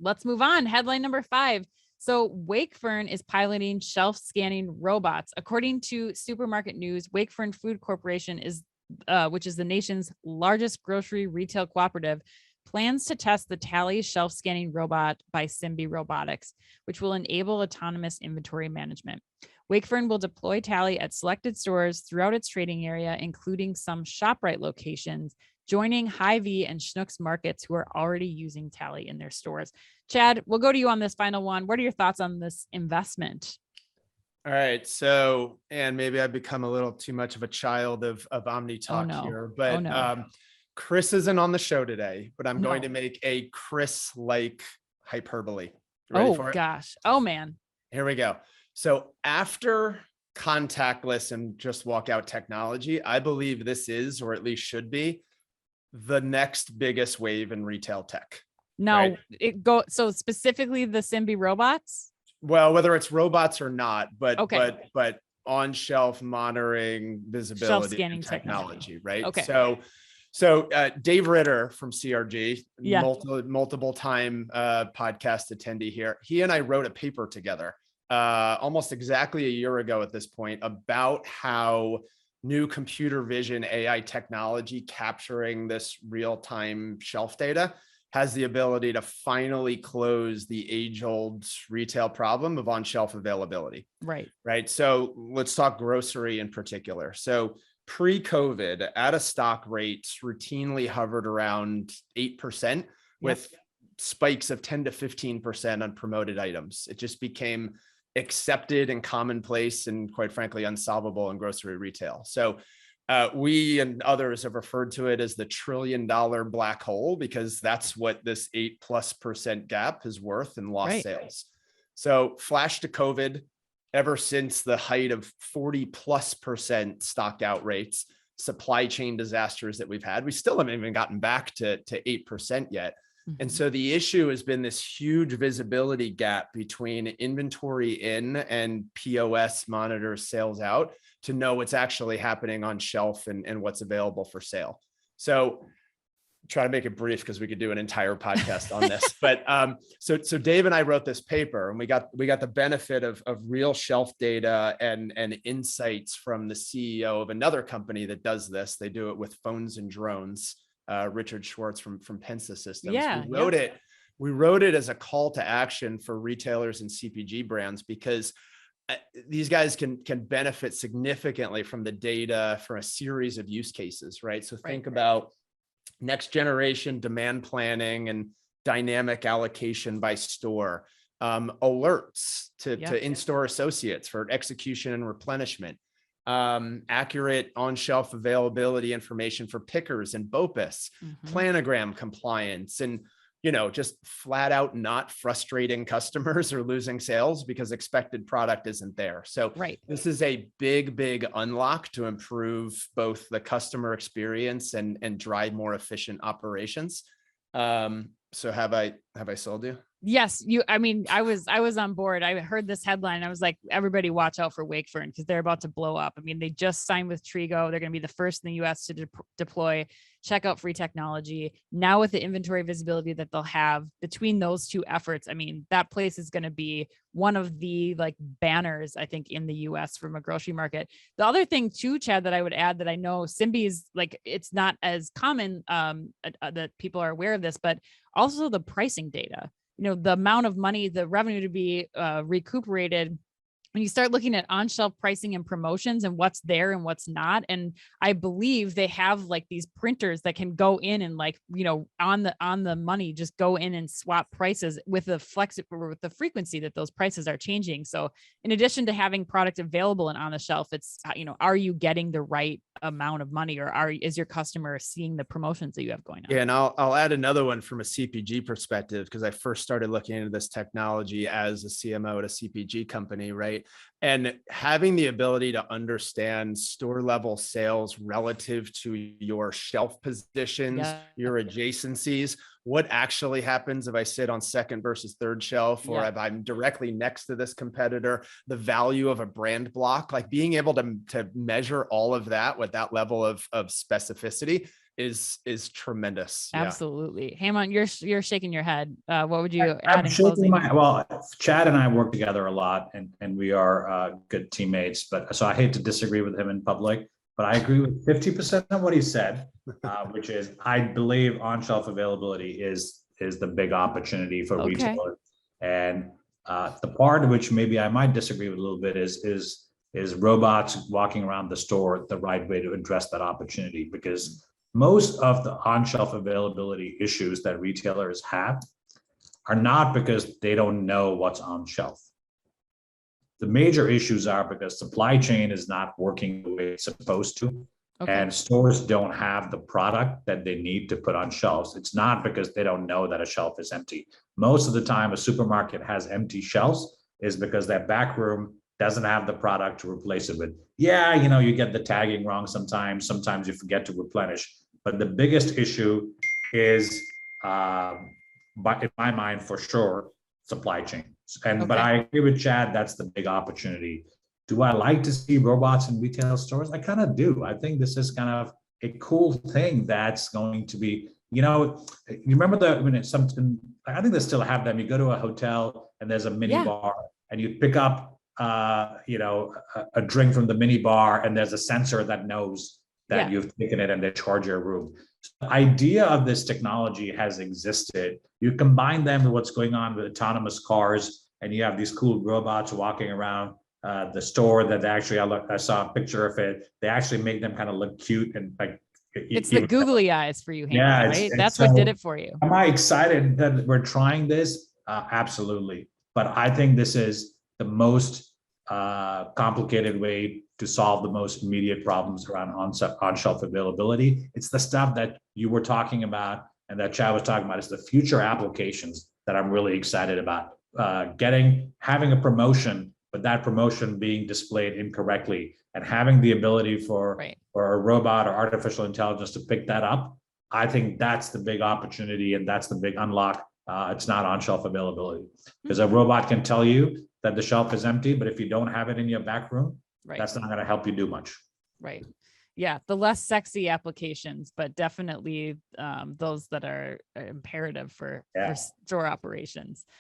let's move on. Headline number 5. So Wakefern is piloting shelf scanning robots. According to Supermarket News, Wakefern Food Corporation is, which is the nation's largest grocery retail cooperative, plans to test the Tally shelf scanning robot by Simbe Robotics, which will enable autonomous inventory management. Wakefern will deploy Tally at selected stores throughout its trading area, including some ShopRite locations, joining Hy-Vee and Schnucks markets who are already using Tally in their stores. Chad, we'll go to you on this final one. What are your thoughts on this investment? All right. So, and maybe I've become a little too much of a child of Omni Talk here, but Chris isn't on the show today, but I'm going to make a Chris-like hyperbole. Ready for it? Gosh. Oh, man. Here we go. So after contactless and just walk out technology, I believe this is, or at least should be, the next biggest wave in retail tech. No, right? So specifically the Simbe robots? Well, whether it's robots or not, but on shelf monitoring, visibility, shelf scanning technology, right? Okay. So Dave Ritter from CRG, multiple time podcast attendee here. He and I wrote a paper together almost exactly a year ago at this point about how new computer vision AI technology capturing this real-time shelf data has the ability to finally close the age-old retail problem of on-shelf availability. Right. So let's talk grocery in particular. So pre-COVID, out-of-stock rates routinely hovered around 8% with spikes of 10 to 15% on promoted items. It just became accepted and commonplace and, quite frankly, unsolvable in grocery retail. So we and others have referred to it as the $1 trillion black hole, because that's what this 8+% gap is worth in lost sales. So flash to COVID, ever since the height of 40+% stock out rates, supply chain disasters that we've had, we still haven't even gotten back to 8% yet. And so the issue has been this huge visibility gap between inventory in and POS monitor sales out to know what's actually happening on shelf and what's available for sale. So try to make it brief because we could do an entire podcast on this. But so Dave and I wrote this paper, and we got the benefit of real shelf data and insights from the CEO of another company that does this. They do it with phones and drones. Richard Schwartz from Pensa Systems. We wrote it as a call to action for retailers and CPG brands, because these guys can benefit significantly from the data for a series of use cases, right? So think about next generation demand planning and dynamic allocation by store, alerts to in-store associates for execution and replenishment, accurate on-shelf availability information for pickers and BOPIS, planogram compliance, and just flat out not frustrating customers or losing sales because expected product isn't there. So this is a big unlock to improve both the customer experience and drive more efficient operations. So have I sold you? Yes, I was on board. I heard this headline. I was like, everybody watch out for Wakefern because they're about to blow up. I mean, they just signed with Trigo. They're going to be the first in the US to deploy checkout-free technology. Now with the inventory visibility that they'll have between those two efforts, I mean, that place is going to be one of the banners, I think, in the US from a grocery market. The other thing too, Chad, that I would add that I know Simbe is it's not as common that people are aware of this, but also the pricing data. The amount of money, the revenue to be recuperated when you start looking at on-shelf pricing and promotions and what's there and what's not. And I believe they have these printers that can go in and on the money, just go in and swap prices with the frequency that those prices are changing. So in addition to having product available and on the shelf, it's, are you getting the right amount of money, or is your customer seeing the promotions that you have going on? Yeah. And I'll add another one from a CPG perspective, because I first started looking into this technology as a CMO at a CPG company, right? And having the ability to understand store level sales relative to your shelf positions, your adjacencies, what actually happens if I sit on second versus third shelf, or if I'm directly next to this competitor, the value of a brand block, being able to measure all of that with that level of specificity is tremendous. Yeah. Absolutely. Hamon, you're shaking your head. What would you add I'm in shaking closing? well, Chad and I work together a lot, and we are good teammates. But so I hate to disagree with him in public, but I agree with 50% of what he said, which is I believe on-shelf availability is the big opportunity for retailers. And the part which maybe I might disagree with a little bit is robots walking around the store the right way to address that opportunity, because most of the on-shelf availability issues that retailers have are not because they don't know what's on shelf. The major issues are because supply chain is not working the way it's supposed to, and stores don't have the product that they need to put on shelves. It's not because they don't know that a shelf is empty. Most of the time a supermarket has empty shelves is because that back room doesn't have the product to replace it with. Yeah, you get the tagging wrong sometimes you forget to replenish. But the biggest issue is, but in my mind, for sure, supply chain. But I agree with Chad, that's the big opportunity. Do I like to see robots in retail stores? I kind of do. I think this is kind of a cool thing that's going to be, you remember when it's something, I think they still have them. You go to a hotel and there's a mini bar and you pick up, a drink from the mini bar, and there's a sensor that knows that you've taken it and they charge your room. The idea of this technology has existed. You combine them with what's going on with autonomous cars, and you have these cool robots walking around the store that actually, I saw a picture of it. They actually make them kind of look cute and like. It's the googly eyes for you, Hamon, right? That's what did it for you. Am I excited that we're trying this? Absolutely. But I think this is the most complicated way to solve the most immediate problems around on-shelf availability. It's the stuff that you were talking about and that Chad was talking about. It's the future applications that I'm really excited about. Having a promotion, but that promotion being displayed incorrectly, and having the ability for a robot or artificial intelligence to pick that up. I think that's the big opportunity, and that's the big unlock. It's not on-shelf availability, because a robot can tell you that the shelf is empty, but if you don't have it in your back room, that's not going to help you do much. Right. Yeah. The less sexy applications, but definitely those that are imperative for store operations.